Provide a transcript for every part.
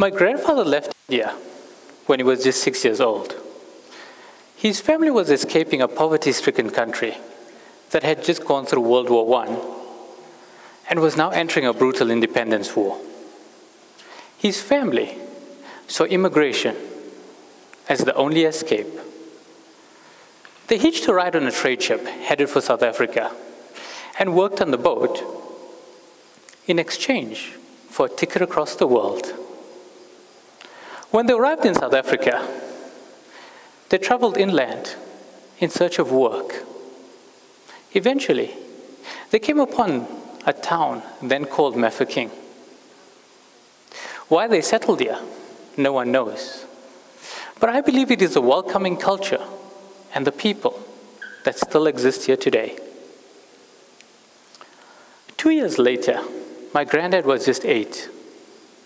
My grandfather left India when he was just 6 years old. His family was escaping a poverty-stricken country that had just gone through World War I and was now entering a brutal independence war. His family saw immigration as the only escape. They hitched a ride on a trade ship headed for South Africa and worked on the boat in exchange for a ticket across the world. When they arrived in South Africa, they traveled inland in search of work. Eventually, they came upon a town then called Mafeking. Why they settled here, no one knows. But I believe it is a welcoming culture and the people that still exist here today. 2 years later, my granddad was just 8,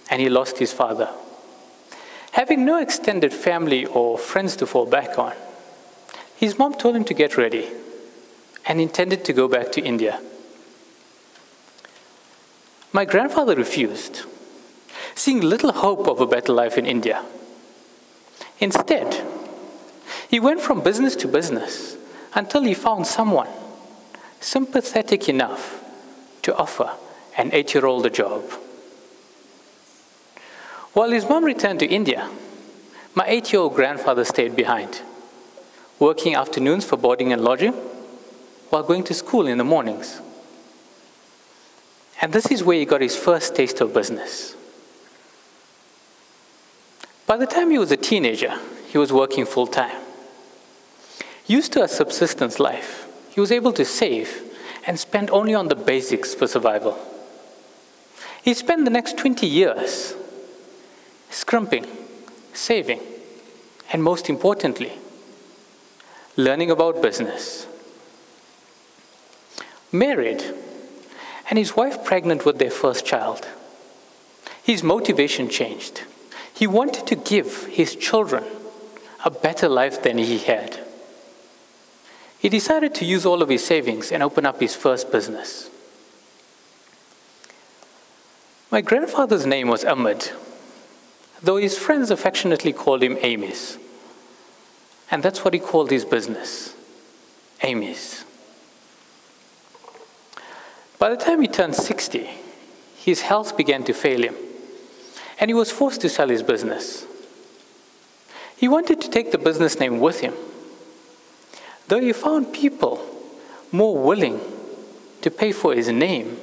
and he lost his father. Having no extended family or friends to fall back on, his mom told him to get ready and intended to go back to India. My grandfather refused, seeing little hope of a better life in India. Instead, he went from business to business until he found someone sympathetic enough to offer an 8-year-old a job. While his mom returned to India, my 8-year-old grandfather stayed behind, working afternoons for boarding and lodging while going to school in the mornings. And this is where he got his first taste of business. By the time he was a teenager, he was working full-time. Used to a subsistence life, he was able to save and spend only on the basics for survival. He spent the next 20 years scrimping, saving, and most importantly, learning about business. Married, and his wife pregnant with their first child, his motivation changed. He wanted to give his children a better life than he had. He decided to use all of his savings and open up his first business. My grandfather's name was Ahmed, though his friends affectionately called him Amis. And that's what he called his business, Amis. By the time he turned 60, his health began to fail him, and he was forced to sell his business. He wanted to take the business name with him, though he found people more willing to pay for his name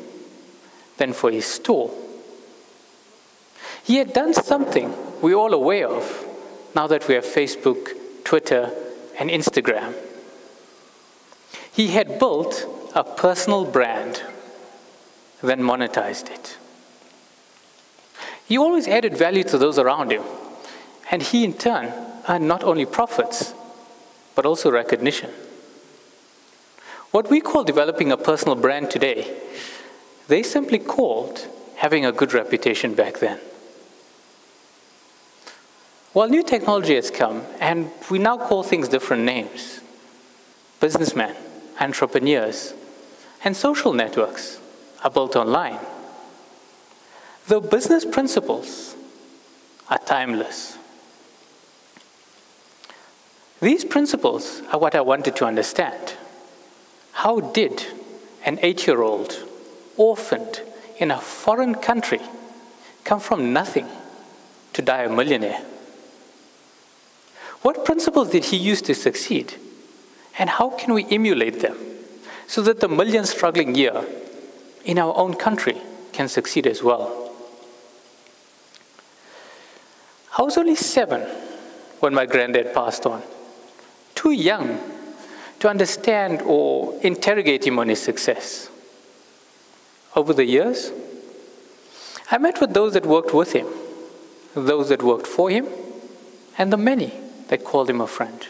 than for his store. He had done something we're all aware of now that we have Facebook, Twitter, and Instagram. He had built a personal brand, then monetized it. He always added value to those around him, and he in turn earned not only profits, but also recognition. What we call developing a personal brand today, they simply called having a good reputation back then. While new technology has come, and we now call things different names, businessmen, entrepreneurs, and social networks are built online. The business principles are timeless. These principles are what I wanted to understand. How did an 8-year-old orphaned in a foreign country come from nothing to die a millionaire? What principles did he use to succeed? And how can we emulate them so that the millions struggling here in our own country can succeed as well? I was only 7 when my granddad passed on, too young to understand or interrogate him on his success. Over the years, I met with those that worked with him, those that worked for him, and the many that called him a friend.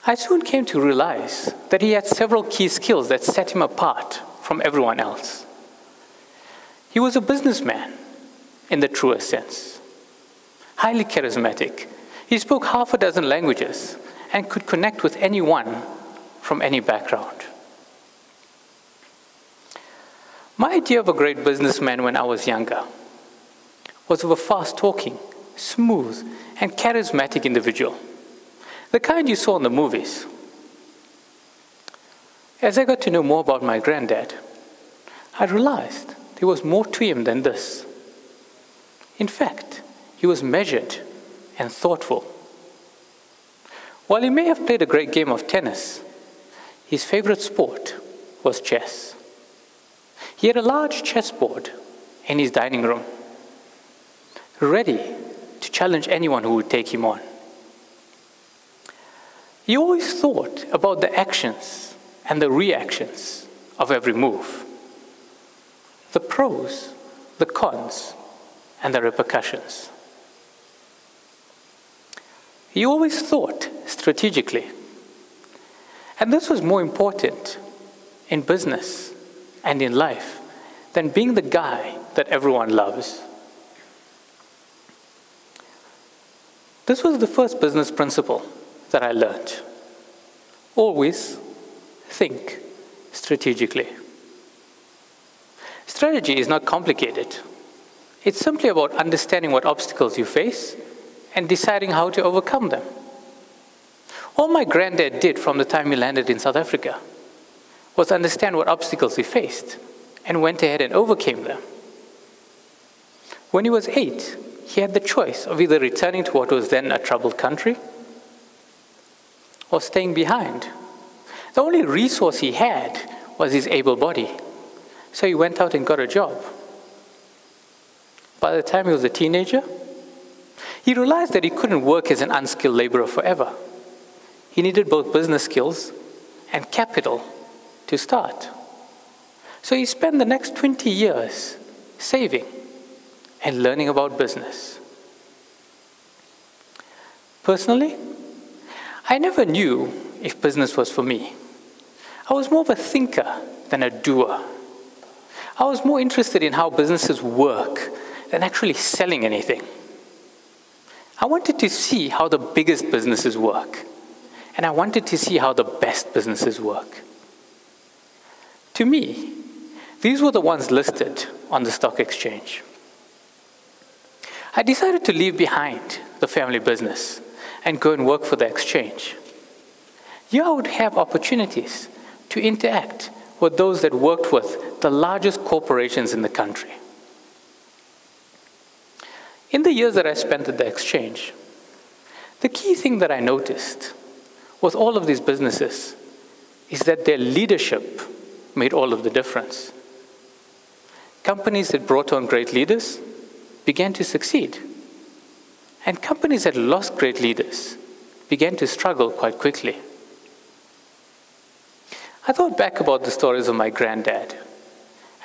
I soon came to realize that he had several key skills that set him apart from everyone else. He was a businessman in the truest sense, highly charismatic. He spoke half a dozen languages and could connect with anyone from any background. My idea of a great businessman when I was younger was of a fast-talking, smooth, and charismatic individual, the kind you saw in the movies. As I got to know more about my granddad, I realized there was more to him than this. In fact, he was measured and thoughtful. While he may have played a great game of tennis, his favorite sport was chess. He had a large chessboard in his dining room, ready to challenge anyone who would take him on. He always thought about the actions and the reactions of every move, the pros, the cons, and the repercussions. He always thought strategically, and this was more important in business and in life than being the guy that everyone loves. This was the first business principle that I learned. Always think strategically. Strategy is not complicated. It's simply about understanding what obstacles you face and deciding how to overcome them. All my granddad did from the time he landed in South Africa was understand what obstacles he faced and went ahead and overcame them. When he was 8, he had the choice of either returning to what was then a troubled country or staying behind. The only resource he had was his able body, so he went out and got a job. By the time he was a teenager, he realized that he couldn't work as an unskilled laborer forever. He needed both business skills and capital to start. So he spent the next 20 years saving and learning about business. Personally, I never knew if business was for me. I was more of a thinker than a doer. I was more interested in how businesses work than actually selling anything. I wanted to see how the biggest businesses work, and I wanted to see how the best businesses work. To me, these were the ones listed on the stock exchange. I decided to leave behind the family business and go and work for the exchange. Here I would have opportunities to interact with those that worked with the largest corporations in the country. In the years that I spent at the exchange, the key thing that I noticed with all of these businesses is that their leadership made all of the difference. Companies that brought on great leaders began to succeed, and companies that lost great leaders began to struggle quite quickly. I thought back about the stories of my granddad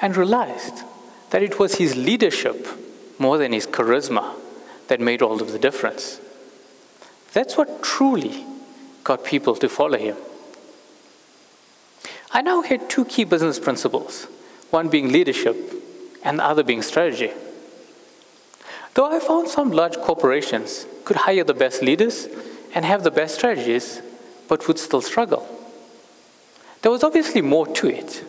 and realized that it was his leadership more than his charisma that made all of the difference. That's what truly got people to follow him. I now had 2 key business principles, one being leadership and the other being strategy. Though I found some large corporations could hire the best leaders and have the best strategies, but would still struggle. There was obviously more to it,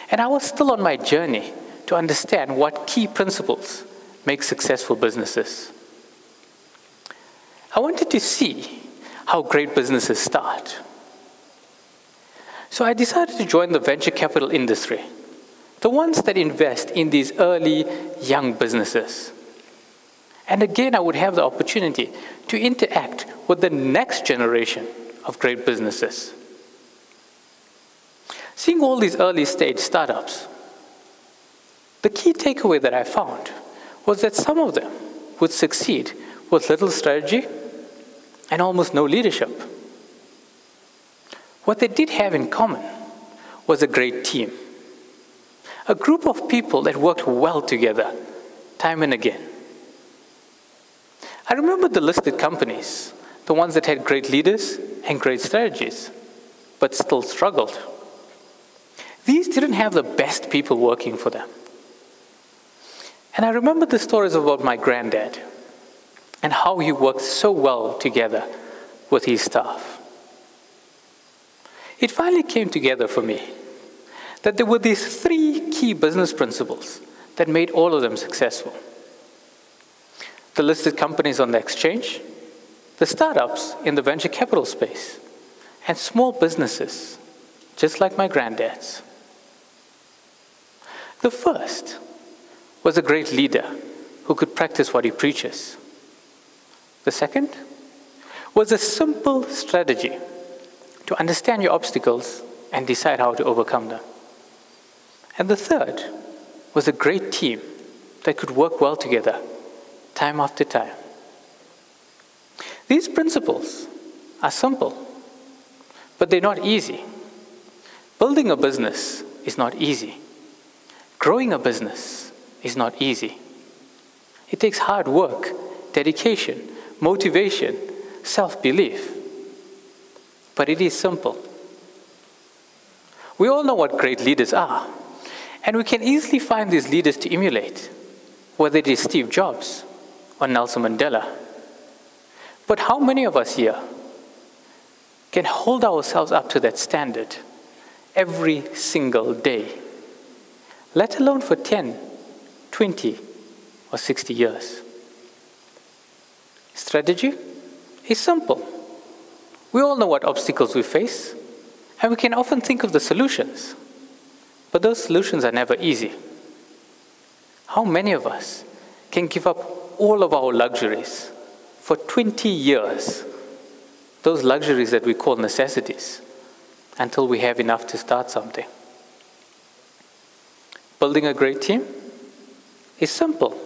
and I was still on my journey to understand what key principles make successful businesses. I wanted to see how great businesses start. So I decided to join the venture capital industry, the ones that invest in these early, young businesses. And again, I would have the opportunity to interact with the next generation of great businesses. Seeing all these early stage startups, the key takeaway that I found was that some of them would succeed with little strategy and almost no leadership. What they did have in common was a great team, a group of people that worked well together, time and again. I remember the listed companies, the ones that had great leaders and great strategies, but still struggled. These didn't have the best people working for them. And I remember the stories about my granddad and how he worked so well together with his staff. It finally came together for me that there were these 3 key business principles that made all of them successful. the listed companies on the exchange, the startups in the venture capital space, and small businesses, just like my granddad's. The first was a great leader who could practice what he preaches. The second was a simple strategy to understand your obstacles and decide how to overcome them. And the third was a great team that could work well together, time after time. These principles are simple, but they're not easy. Building a business is not easy. Growing a business is not easy. It takes hard work, dedication, motivation, self-belief. But it is simple. We all know what great leaders are, and we can easily find these leaders to emulate, whether it is Steve Jobs or Nelson Mandela. But how many of us here can hold ourselves up to that standard every single day, let alone for 10, 20, or 60 years? Strategy is simple. We all know what obstacles we face, and we can often think of the solutions, but those solutions are never easy. How many of us can give up all of our luxuries for 20 years, those luxuries that we call necessities, until we have enough to start something? Building a great team is simple.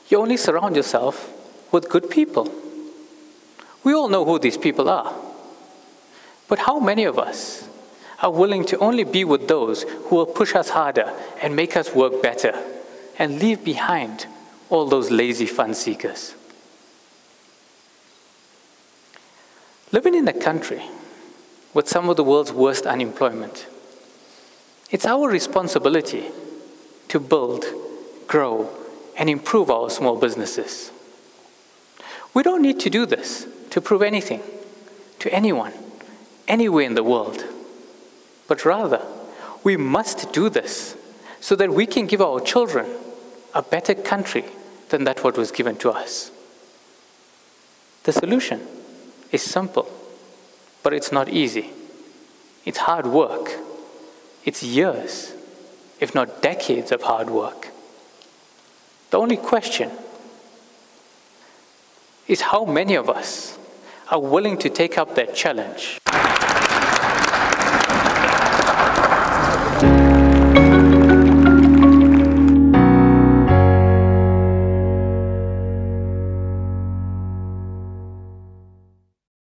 You only surround yourself with good people. We all know who these people are. But how many of us are willing to only be with those who will push us harder and make us work better, and leave behind all those lazy fun seekers? Living in a country with some of the world's worst unemployment, it's our responsibility to build, grow, and improve our small businesses. We don't need to do this to prove anything to anyone, anywhere in the world. But rather, we must do this so that we can give our children a better country than that what was given to us. The solution is simple, but it's not easy. It's hard work. It's years, if not decades of hard work. The only question is how many of us are willing to take up that challenge.